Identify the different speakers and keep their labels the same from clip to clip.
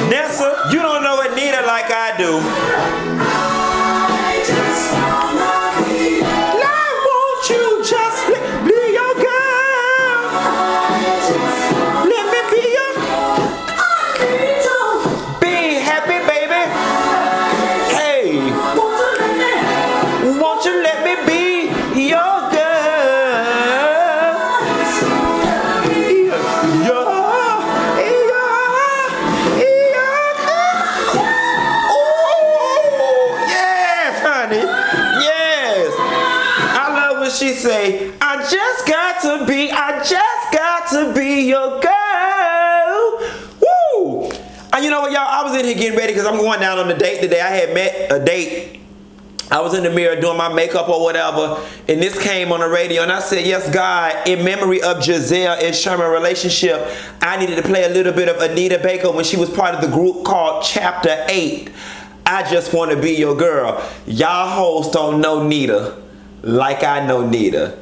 Speaker 1: Nessa, you don't know Anita like I do. Now won't you just be your girl? Let me be your be happy, baby. Hey, won't you let me be your girl? She say, I just got to be your girl. Woo! And you know what, y'all? I was in here getting ready because I'm going down on a date today. I had met a date. I was in the mirror doing my makeup or whatever, and this came on the radio, and I said, yes, God, in memory of Gizelle and Sherman relationship, I needed to play a little bit of Anita Baker when she was part of the group called Chapter 8. I just want to be your girl. Y'all hoes don't know Nita like I know Nita.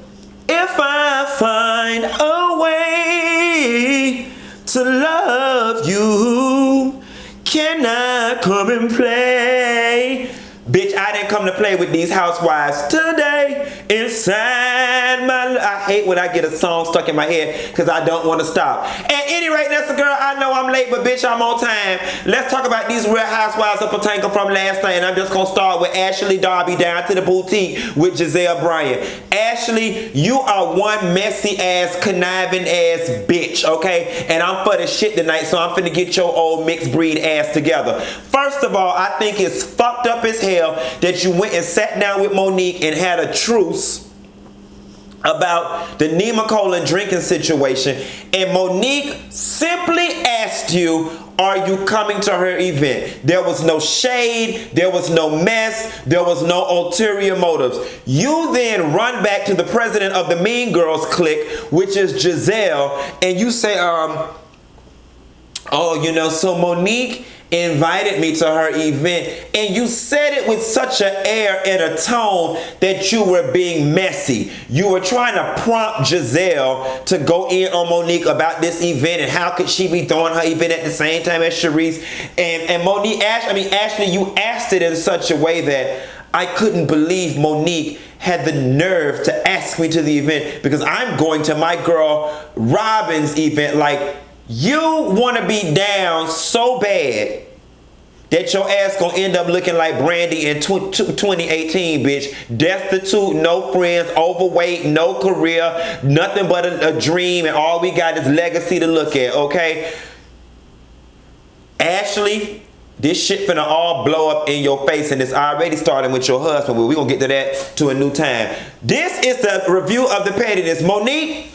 Speaker 1: If I find a way to love you, can I come and play? Bitch, I didn't come to play with these housewives today. Inside my... I hate when I get a song stuck in my head because I don't want to stop. At any rate, that's a girl. I know I'm late, but bitch, I'm on time. Let's talk about these real housewives of Potomac from last night. And I'm just going to start with Ashley Darby down to the boutique with Gizelle Bryant. Ashley, you are one messy ass, conniving ass bitch, okay? And I'm for the shit tonight, so I'm finna get your old mixed breed ass together. First of all, I think it's fucked up as hell that you went and sat down with Monique and had a truce about the Nema Colon drinking situation, and Monique simply asked you, are you coming to her event? There was no shade, there was no mess, there was no ulterior motives. You then run back to the president of the Mean Girls clique, which is Gizelle, and you say, oh, you know, so Monique invited me to her event, and you said it with such an air and a tone that you were being messy. You were trying to prompt Gizelle to go in on Monique about this event and how could she be throwing her event at the same time as Sharice. And Monique, Ashley, you asked it in such a way that I couldn't believe Monique had the nerve to ask me to the event, because I'm going to my girl Robyn's event. Like, you want to be down so bad that your ass gonna end up looking like Brandy in 2018, bitch. Destitute, no friends, overweight, no career, nothing but a dream, and all we got is legacy to look at, okay? Ashley, this shit finna all blow up in your face, and it's already starting with your husband, but we're gonna get to that to a new time. This is the review of the pettiness. Monique,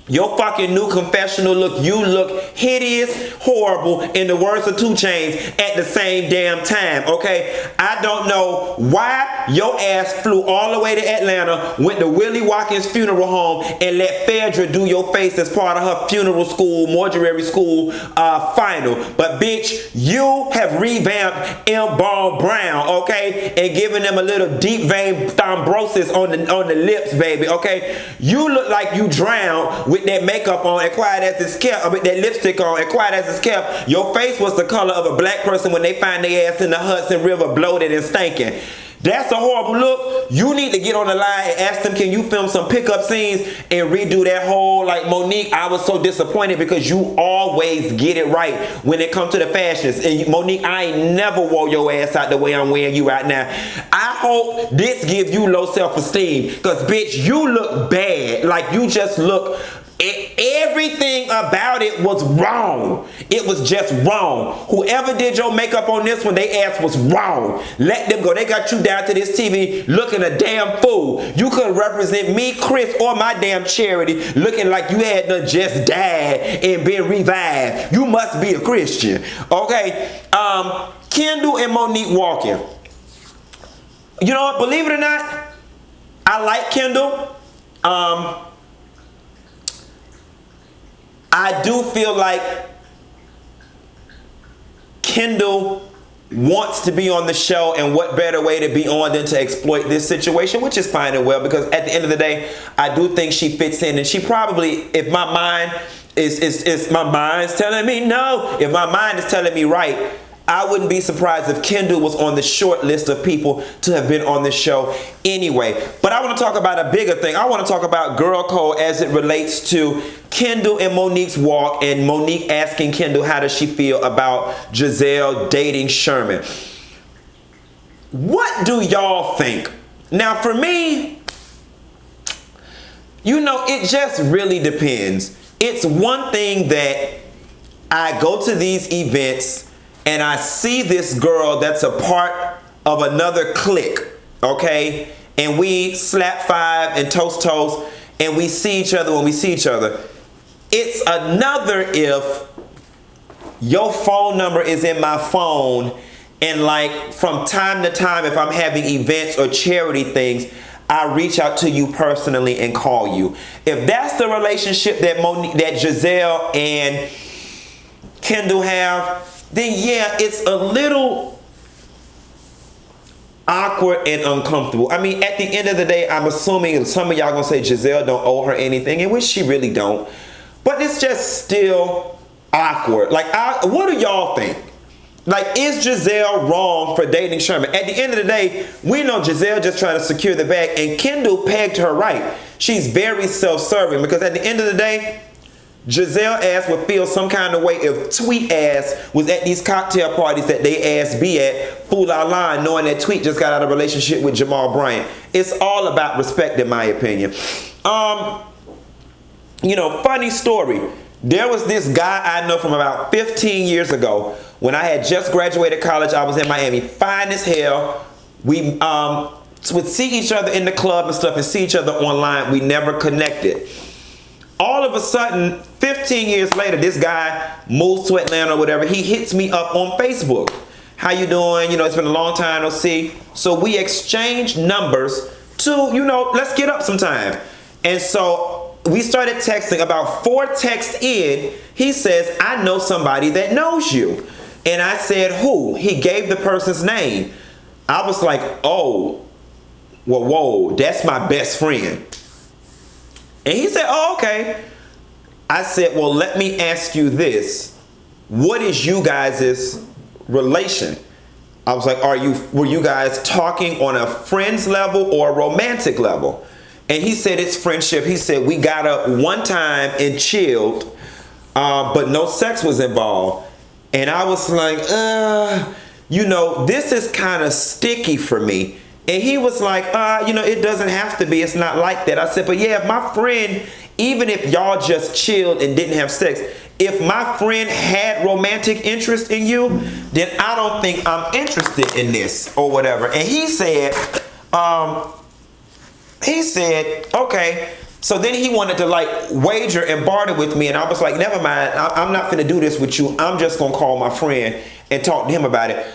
Speaker 1: your fucking new confessional look, you look hideous, horrible, in the words of 2 Chainz, at the same damn time, okay? I don't know why your ass flew all the way to Atlanta, went to Willie Watkins Funeral Home, and let Phaedra do your face as part of her funeral school, mortuary school final. But bitch, you have revamped M. Ball Brown, okay? And given them a little deep vein thrombosis on the lips, baby, okay? You look like you drowned with that makeup on and quiet as it's kept, with that lipstick on and quiet as it's kept. Your face was the color of a black person when they find their ass in the Hudson River bloated and stinking. That's a horrible look. You need to get on the line and ask them, can you film some pickup scenes and redo that whole, like, Monique, I was so disappointed because you always get it right when it comes to the fashions. And Monique, I ain't never wore your ass out the way I'm wearing you right now. I hope this gives you low self-esteem, because, bitch, you look bad. Like, you just look... Everything about it was wrong. It was just wrong. Whoever did your makeup on this one, they ass was wrong. Let them go. They got you down to this TV looking a damn fool. You couldn't represent me, Chris, or my damn charity looking like you had done just died and been revived. You must be a Christian. Okay. Kendall and Monique walking. You know what? Believe it or not, I like Kendall. I do feel like Kendall wants to be on the show, and what better way to be on than to exploit this situation, which is fine and well, because at the end of the day, I do think she fits in, and she probably, if my mind It's my mind's telling me no. If my mind is telling me right, I wouldn't be surprised if Kendall was on the short list of people to have been on this show anyway. But I want to talk about a bigger thing. I want to talk about girl code as it relates to Kendall and Monique's walk, and Monique asking Kendall how does she feel about Gizelle dating Sherman. What do y'all think? Now for me, you know, it just really depends. It's one thing that I go to these events and I see this girl that's a part of another clique, okay? And we slap five and toast, and we see each other when we see each other. It's another if your phone number is in my phone, and like from time to time, if I'm having events or charity things, I reach out to you personally and call you. If that's the relationship that that Gizelle and Kendall have, then yeah, it's a little awkward and uncomfortable. I mean, at the end of the day, I'm assuming some of y'all gonna say Gizelle don't owe her anything, in which she really don't. But it's just still awkward. Like, what do y'all think? Like, is Gizelle wrong for dating Sherman? At the end of the day, we know Gizelle just trying to secure the bag, and Kendall pegged her right. She's very self-serving, because at the end of the day, Gizelle ass would feel some kind of way if Tweet ass was at these cocktail parties that they ass be at, fool la la, knowing that Tweet just got out of a relationship with Jamal Bryant. It's all about respect, in my opinion. You know, funny story. There was this guy I know from about 15 years ago. When I had just graduated college, I was in Miami, fine as hell. We would see each other in the club and stuff and see each other online. We never connected. All of a sudden, 15 years later, this guy moves to Atlanta or whatever. He hits me up on Facebook. How you doing? You know, it's been a long time, no see. So we exchange numbers to, you know, let's get up sometime. And so we started texting. About 4 texts in, he says, I know somebody that knows you. And I said, who? He gave the person's name. I was like, oh, well, whoa, that's my best friend. And he said, oh, okay. I said, well, let me ask you this. What is you guys' relation? I was like, were you guys talking on a friends level or a romantic level? And he said, it's friendship. He said, we got up one time and chilled, but no sex was involved. And I was like, you know, this is kind of sticky for me. And he was like, you know, it doesn't have to be. It's not like that. I said, but yeah, if my friend, even if y'all just chilled and didn't have sex, if my friend had romantic interest in you, then I don't think I'm interested in this or whatever. And he said, okay. So then he wanted to like wager and barter with me. And I was like, never mind. I'm not finna do this with you. I'm just gonna call my friend and talk to him about it.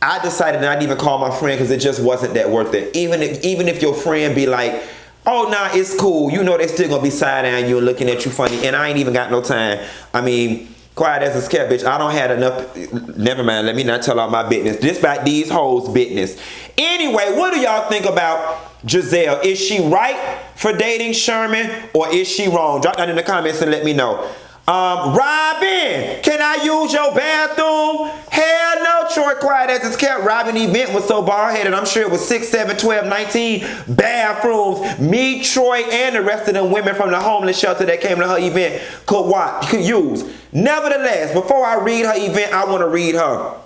Speaker 1: I decided not to even call my friend because it just wasn't that worth it. Even if your friend be like, oh, nah, it's cool. You know they still gonna be side-eyeing you and looking at you funny. And I ain't even got no time. I mean, quiet as a scat, bitch. I don't have enough. Never mind. Let me not tell all my business. This about these hoes' business. Anyway, what do y'all think about Gizelle? Is she right for dating Sherman, or is she wrong? Drop that in the comments and let me know. Robyn, can I use your bathroom? Hell no, Troy, quiet as it's kept. Robyn event was so bald-headed. I'm sure it was 6, 7, 12, 19 bathrooms. Me, Troy, and the rest of them women from the homeless shelter that came to her event could use. Nevertheless, before I read her event, I want to read her.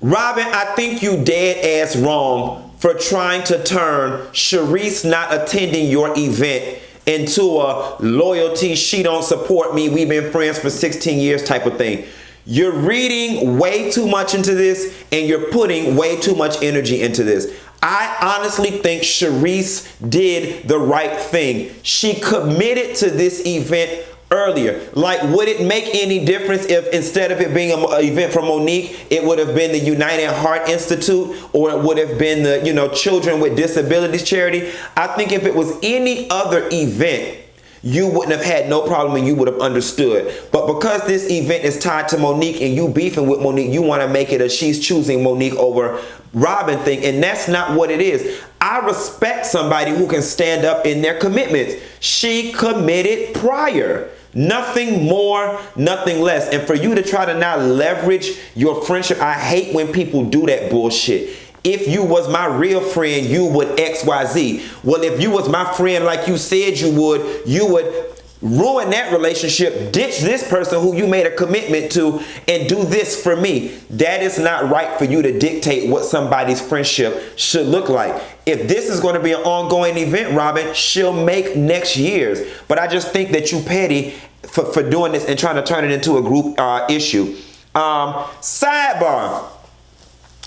Speaker 1: Robyn, I think you dead ass wrong for trying to turn Sharice not attending your event into a loyalty, she don't support me, we've been friends for 16 years type of thing. You're reading way too much into this, and you're putting way too much energy into this. I honestly think Sharice did the right thing. She committed to this event earlier. Like, would it make any difference if instead of it being an event from Monique, it would have been the United Heart Institute, or it would have been the, you know, Children with Disabilities charity? I think if it was any other event, you wouldn't have had no problem and you would have understood. But because this event is tied to Monique and you beefing with Monique, you want to make it a she's choosing Monique over Robyn thing, and that's not what it is. I respect somebody who can stand up in their commitments. She committed prior. Nothing more, nothing less. And for you to try to now leverage your friendship, I hate when people do that bullshit. If you was my real friend, you would XYZ. Well, if you was my friend like you said you would ruin that relationship, ditch this person who you made a commitment to, and do this for me. That is not right for you to dictate what somebody's friendship should look like. If this is going to be an ongoing event, Robyn, she'll make next year's. But I just think that you petty for doing this and trying to turn it into a group issue. Sidebar.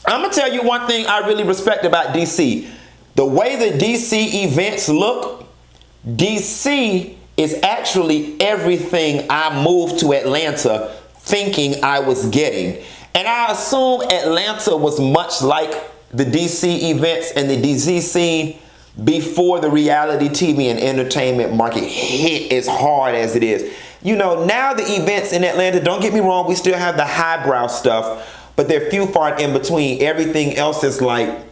Speaker 1: I'm going to tell you one thing I really respect about DC. The way the DC events look, DC is actually everything I moved to Atlanta thinking I was getting. And I assume Atlanta was much like the DC events and the DC scene before the reality TV and entertainment market hit as hard as it is. You know, now the events in Atlanta, don't get me wrong, we still have the highbrow stuff, but they're few far in between. Everything else is like,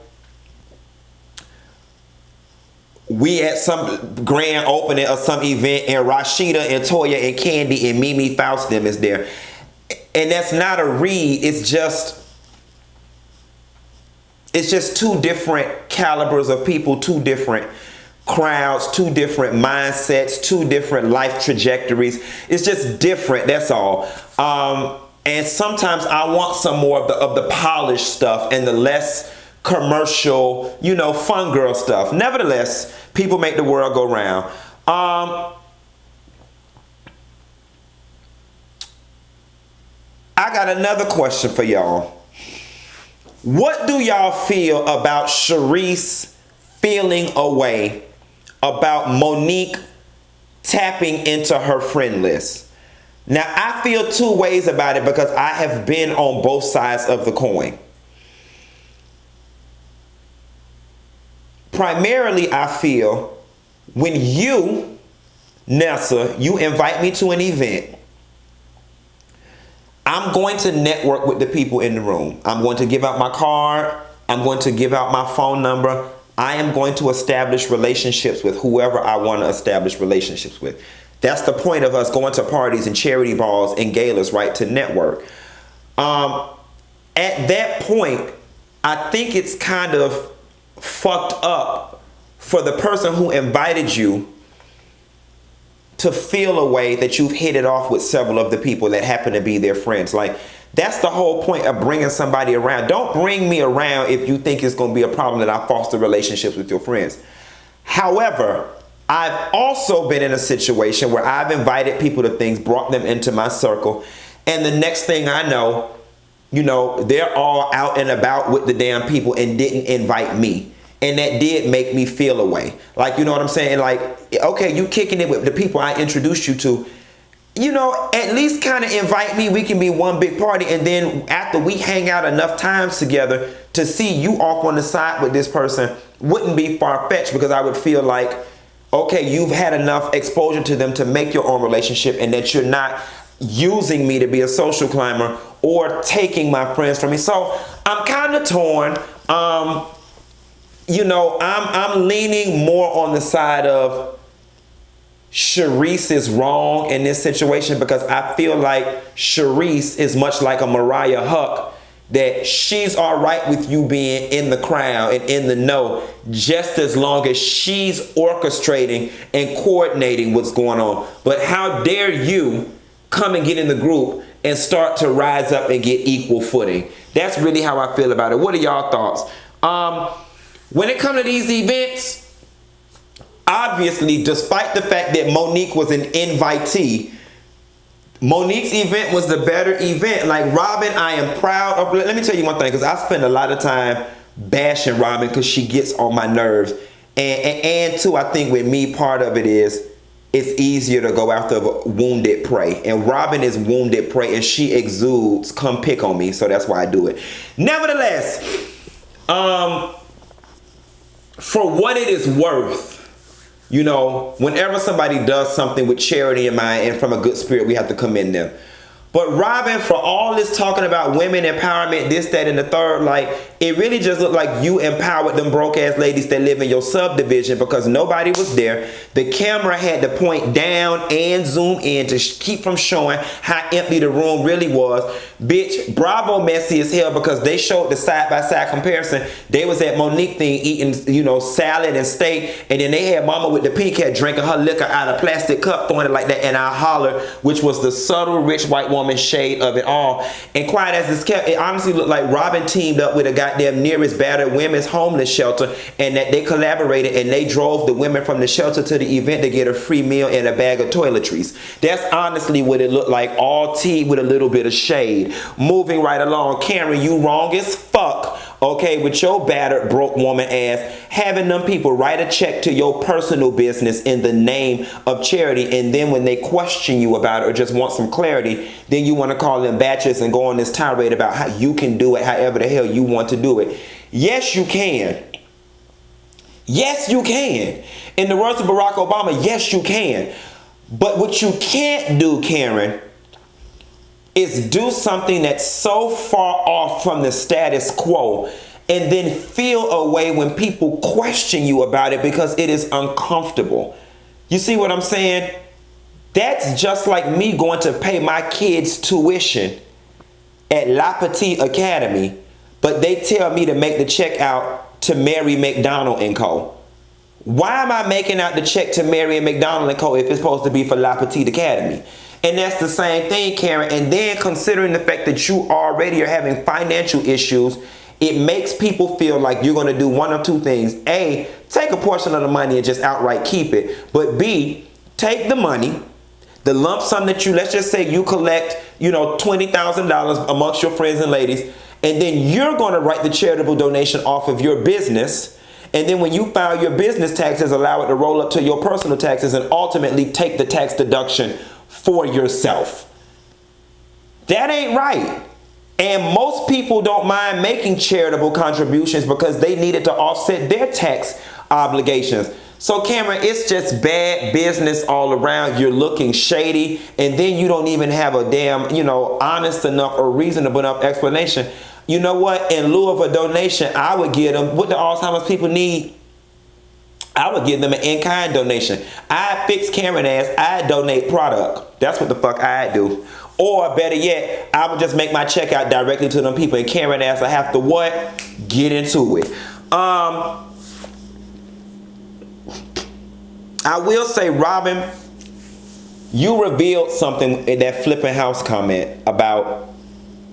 Speaker 1: we at some grand opening of some event and Rashida and Toya and Candy and Mimi Faustin is there. And that's not a read. It's just two different calibers of people, two different crowds, two different mindsets, two different life trajectories. It's just different, that's all. And sometimes I want some more of the polished stuff and the less commercial, you know, fun girl stuff. Nevertheless, people make the world go round. I got another question for y'all. What do y'all feel about Sharice feeling away about Monique tapping into her friend list? Now, I feel two ways about it because I have been on both sides of the coin. Primarily, I feel when you, Nessa, you invite me to an event, I'm going to network with the people in the room. I'm going to give out my card. I'm going to give out my phone number. I am going to establish relationships with whoever I want to establish relationships with. That's the point of us going to parties and charity balls and galas, right? To network. At that point, I think it's kind of fucked up for the person who invited you to feel a way that you've hit it off with several of the people that happen to be their friends. Like, that's the whole point of bringing somebody around. Don't bring me around if you think it's going to be a problem that I foster relationships with your friends. However, I've also been in a situation where I've invited people to things, brought them into my circle, and the next thing I know, you know, they're all out and about with the damn people and didn't invite me. And that did make me feel a way. Like, you know what I'm saying? Like, okay, you kicking it with the people I introduced you to. You know, at least kind of invite me. We can be one big party. And then after we hang out enough times together to see you off on the side with this person wouldn't be far-fetched, because I would feel like, okay, you've had enough exposure to them to make your own relationship, and that you're not using me to be a social climber or taking my friends from me. So I'm kind of torn. You know, I'm leaning more on the side of Sharice is wrong in this situation, because I feel like Sharice is much like a Mariah Huck, that she's all right with you being in the crowd and in the know just as long as she's orchestrating and coordinating what's going on. But how dare you come and get in the group and start to rise up and get equal footing? That's really how I feel about it. What are y'all thoughts? When it comes to these events, obviously, despite the fact that Monique was an invitee, Monique's event was the better event. Like, Robyn, I am proud of. Let me tell you one thing, because I spend a lot of time bashing Robyn because she gets on my nerves. And too, I think with me, part of it is it's easier to go after wounded prey. And Robyn is wounded prey, and she exudes, come pick on me. So that's why I do it. Nevertheless, for what it is worth, you know, whenever somebody does something with charity in mind and from a good spirit, we have to commend them. But Robyn, for all this talking about women empowerment, this, that, and the third, like, It really just looked like you empowered them broke ass ladies that live in your subdivision because nobody was there. The camera had to point down and zoom in to keep from showing how empty the room really was. Bitch, Bravo messy as hell because they showed the side-by-side comparison. They was at Monique thing eating, salad and steak, and then they had Mama with the pink hair drinking her liquor out of a plastic cup, throwing it like that, and I holler, which was the subtle rich white woman shade of it all. And quiet as this kept, it honestly looked like Robyn teamed up with a goddamn nearest battered women's homeless shelter, and that they collaborated and they drove the women from the shelter to the event to get a free meal and a bag of toiletries. That's honestly what it looked like, all tea with a little bit of shade. Moving right along, Karen, you wrong as fuck, okay, with your battered broke woman ass, having them people write a check to your personal business in the name of charity, and then when they question you about it or just want some clarity, then you want to call them batches and go on this tirade about how you can do it however the hell you want to do it. Yes, you can. Yes, you can. In the words of Barack Obama, yes, you can. But what you can't do, Karen, is do something that's so far off from the status quo and then feel a way when people question you about it because it is uncomfortable. You see what I'm saying? That's just like me going to pay my kids' tuition at La Petite Academy, but they tell me to make the check out to Mary McDonald & Co. Why am I making out the check to Mary and McDonald & Co. if it's supposed to be for La Petite Academy? And that's the same thing, Karen. And then considering the fact that you already are having financial issues, it makes people feel like you're going to do one of two things. A, take a portion of the money and just outright keep it. But B, take the money, the lump sum that let's just say you collect, $20,000 amongst your friends and ladies, and then you're going to write the charitable donation off of your business. And then when you file your business taxes, allow it to roll up to your personal taxes and ultimately take the tax deduction for yourself. That ain't right. And most people don't mind making charitable contributions because they need it to offset their tax obligations. So Cameron, it's just bad business all around. You're looking shady, and then you don't even have a damn, honest enough or reasonable enough explanation. You know what? In lieu of a donation, I would give them what the Alzheimer's people need. I would give them an in-kind donation. I'd fix Cameron ass. I'd donate product. That's what the fuck I'd do. Or better yet, I would just make my check out directly to them people, and Cameron ass I have to what? Get into it. I will say, Robyn, you revealed something in that flipping house comment about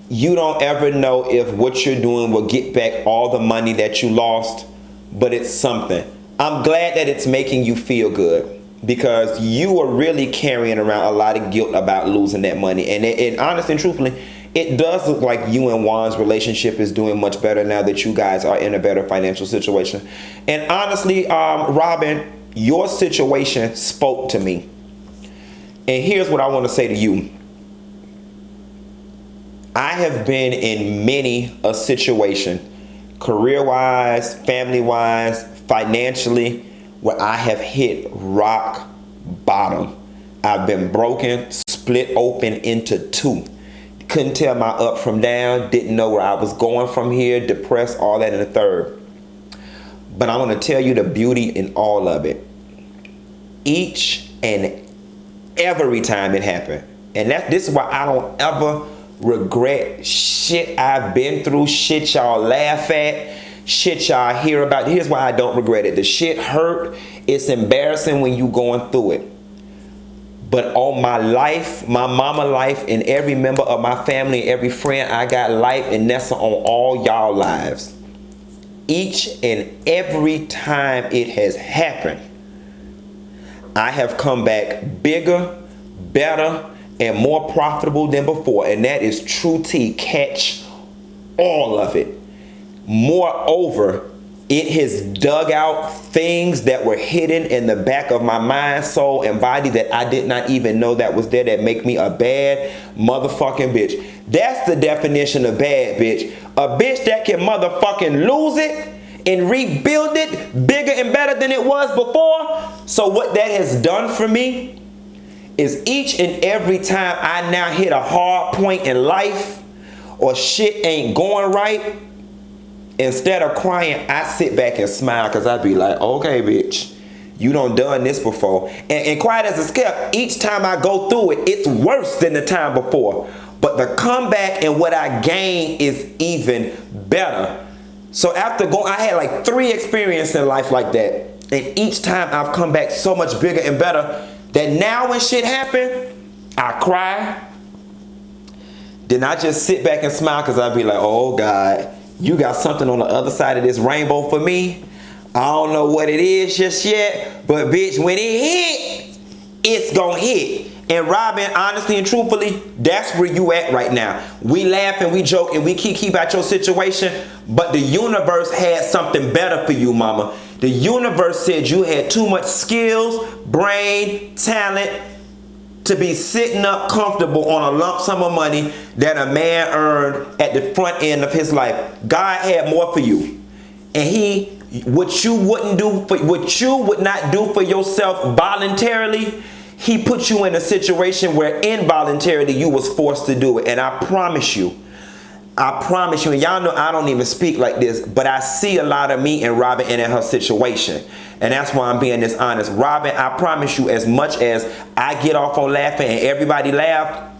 Speaker 1: you don't ever know if what you're doing will get back all the money that you lost, but it's something. I'm glad that it's making you feel good because you are really carrying around a lot of guilt about losing that money. And honestly and truthfully, it does look like you and Juan's relationship is doing much better now that you guys are in a better financial situation. And honestly, Robyn, your situation spoke to me. And here's what I want to say to you. I have been in many a situation, career-wise, family-wise, financially, where I have hit rock bottom. I've been broken, split open into two. Couldn't tell my up from down, didn't know where I was going from here, depressed, all that in the third. But I want to tell you the beauty in all of it. Each and every time it happened. And this is why I don't ever regret shit I've been through, shit y'all laugh at, shit y'all hear about. Here's why I don't regret it. The shit hurt. It's embarrassing when you going through it. But on my life, my mama life, and every member of my family, every friend, I got life, and that's on all y'all lives. Each and every time it has happened, I have come back bigger, better, and more profitable than before. And that is true tea. Catch all of it. Moreover, it has dug out things that were hidden in the back of my mind, soul, and body that I did not even know that was there, that make me a bad motherfucking bitch. That's the definition of bad bitch. A bitch that can motherfucking lose it and rebuild it bigger and better than it was before. So what that has done for me is each and every time I now hit a hard point in life or shit ain't going right, Instead of crying, I sit back and smile because I be like, okay, bitch, you done this before. And quiet as a kept, each time I go through it, it's worse than the time before. But the comeback and what I gain is even better. So after I had like 3 experiences in life like that. And each time I've come back so much bigger and better that now when shit happen, I cry. Then I just sit back and smile because I be like, oh God, you got something on the other side of this rainbow for me. I don't know what it is just yet, but bitch, when it hit, it's gonna hit. And Robyn, honestly and truthfully, that's where you at right now. We laugh and we joke and we keep out your situation, but the universe had something better for you, mama. The universe said you had too much skills, brain, talent to be sitting up comfortable on a lump sum of money that a man earned at the front end of his life. God had more for you. And what you would not do for yourself voluntarily, he put you in a situation where involuntarily you was forced to do it. And I promise you, and y'all know I don't even speak like this, but I see a lot of me in Robyn and in her situation. And that's why I'm being this honest. Robyn, I promise you, as much as I get off on laughing and everybody laugh,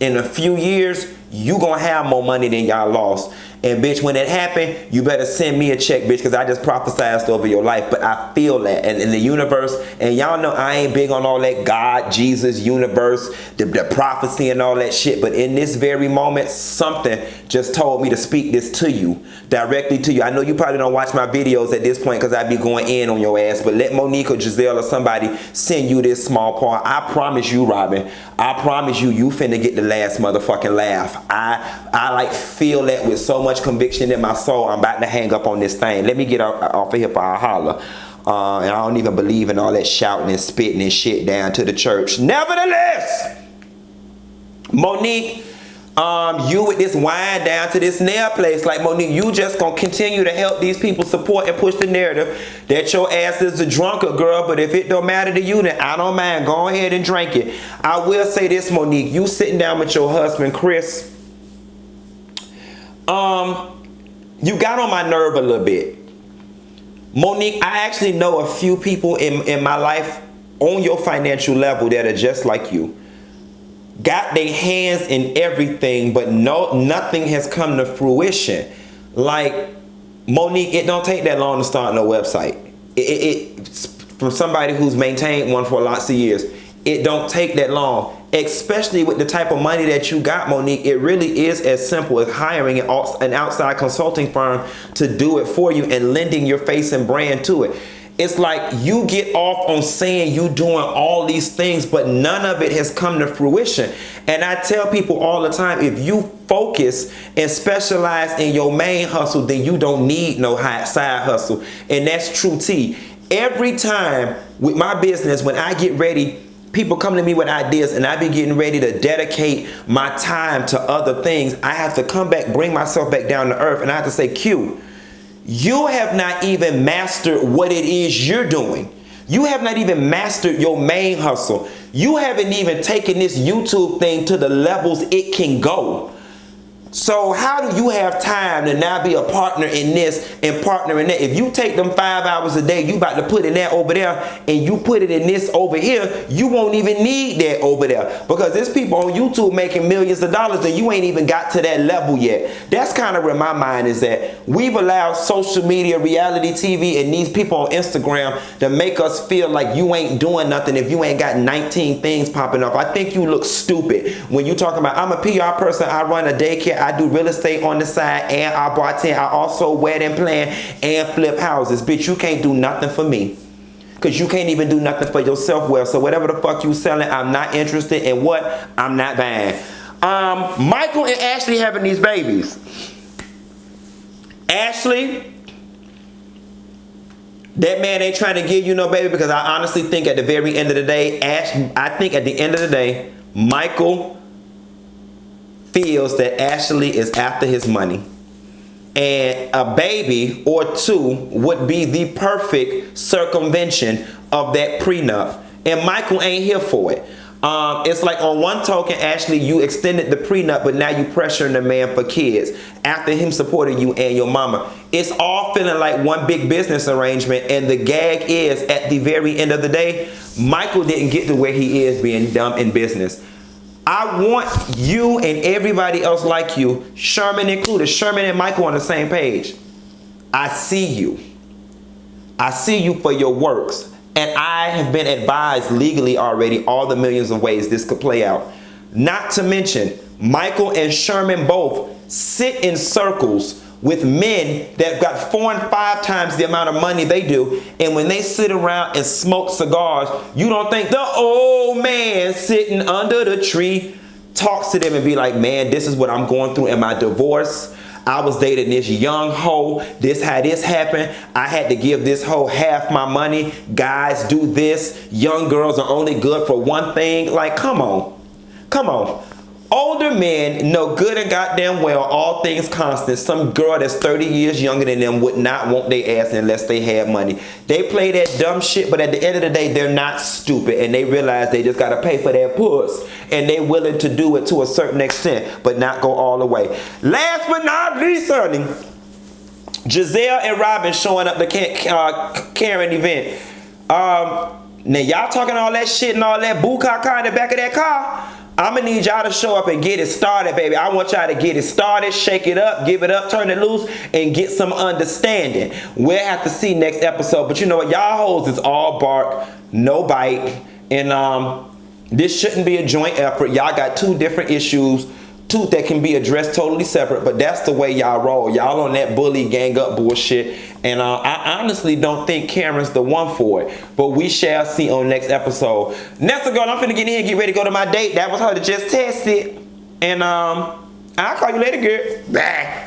Speaker 1: in a few years, you gonna have more money than y'all lost. And bitch, when it happened, you better send me a check, bitch, because I just prophesized over your life. But I feel that. And in the universe, and y'all know I ain't big on all that God, Jesus, universe, the prophecy and all that shit. But in this very moment, something just told me to speak this to you, directly to you. I know you probably don't watch my videos at this point because I be going in on your ass. But let Monique or Gizelle or somebody send you this small part. I promise you, Robyn, I promise you, you finna get the last motherfucking laugh. I like feel that with so much conviction in my soul. I'm about to hang up on this thing. Let me get off of here for a holler. And I don't even believe in all that shouting and spitting and shit down to the church. Nevertheless, Monique, you with this wine down to this nail place, like Monique, you just gonna continue to help these people support and push the narrative that your ass is a drunkard, girl. But if it don't matter to you, then I don't mind. Go ahead and drink it. I will say this, Monique, you sitting down with your husband, Chris, you got on my nerve a little bit. Monique, I actually know a few people in my life on your financial level that are just like you. Got their hands in everything, but nothing has come to fruition. Like, Monique, it don't take that long to start no website. From somebody who's maintained one for lots of years, it don't take that long. Especially with the type of money that you got, Monique, it really is as simple as hiring an outside consulting firm to do it for you and lending your face and brand to it. It's like you get off on saying you doing all these things, but none of it has come to fruition. And I tell people all the time, if you focus and specialize in your main hustle, then you don't need no side hustle. And that's true tea. Every time with my business, when I get ready, people come to me with ideas and I be getting ready to dedicate my time to other things. I have to come back, bring myself back down to earth, and I have to say, Q, you have not even mastered what it is you're doing. You have not even mastered your main hustle. You haven't even taken this YouTube thing to the levels it can go. So how do you have time to now be a partner in this and partner in that? If you take them 5 hours a day, you about to put in that over there, and you put it in this over here, you won't even need that over there. Because there's people on YouTube making millions of dollars and you ain't even got to that level yet. That's kind of where my mind is at. We've allowed social media, reality TV, and these people on Instagram to make us feel like you ain't doing nothing if you ain't got 19 things popping up. I think you look stupid when you talking about, I'm a PR person, I run a daycare, I do real estate on the side, and I bartend. I also wedding plan and flip houses. Bitch, you can't do nothing for me. Because you can't even do nothing for yourself well. So whatever the fuck you selling, I'm not interested in what? I'm not buying. Michael and Ashley having these babies. Ashley, that man ain't trying to give you no baby, because I honestly think at the very end of the day, Michael feels that Ashley is after his money, and a baby or two would be the perfect circumvention of that prenup, and Michael ain't here for it. It's like on one token, Ashley, you extended the prenup, but now you pressuring the man for kids after him supporting you and your mama. It's all feeling like one big business arrangement, and the gag is, at the very end of the day, Michael didn't get to where he is being dumb in business. I want you and everybody else like you, Sherman included, Sherman and Michael on the same page. I see you. I see you for your works. And I have been advised legally already all the millions of ways this could play out. Not to mention, Michael and Sherman both sit in circles with men that got 4 and 5 times the amount of money they do. And when they sit around and smoke cigars, you don't think the old man sitting under the tree talks to them and be like, man, this is what I'm going through in my divorce. I was dating this young hoe. This how this happened. I had to give this hoe half my money. Guys do this. Young girls are only good for one thing. Like, come on. Come on. Older men know good and goddamn well, all things constant, some girl that's 30 years younger than them would not want their ass unless they had money. They play that dumb shit, but at the end of the day, they're not stupid, and they realize they just gotta pay for their puss, and they're willing to do it to a certain extent, but not go all the way. Last but not least, honey, Gizelle and Robyn showing up the Karen event. Now y'all talking all that shit and all that bukkake in the back of that car. I'm gonna need y'all to show up and get it started, baby. I want y'all to get it started, shake it up, give it up, turn it loose, and get some understanding. We'll have to see next episode. But you know what? Y'all hoes is all bark, no bite. And this shouldn't be a joint effort. Y'all got 2 different issues, 2 that can be addressed totally separate. But that's the way y'all roll. Y'all on that bully gang up bullshit. And I honestly don't think Karen's the one for it. But we shall see on next episode. Next girl, I'm finna get in here and get ready to go to my date. That was her to just test it. And I'll call you later, girl. Bye.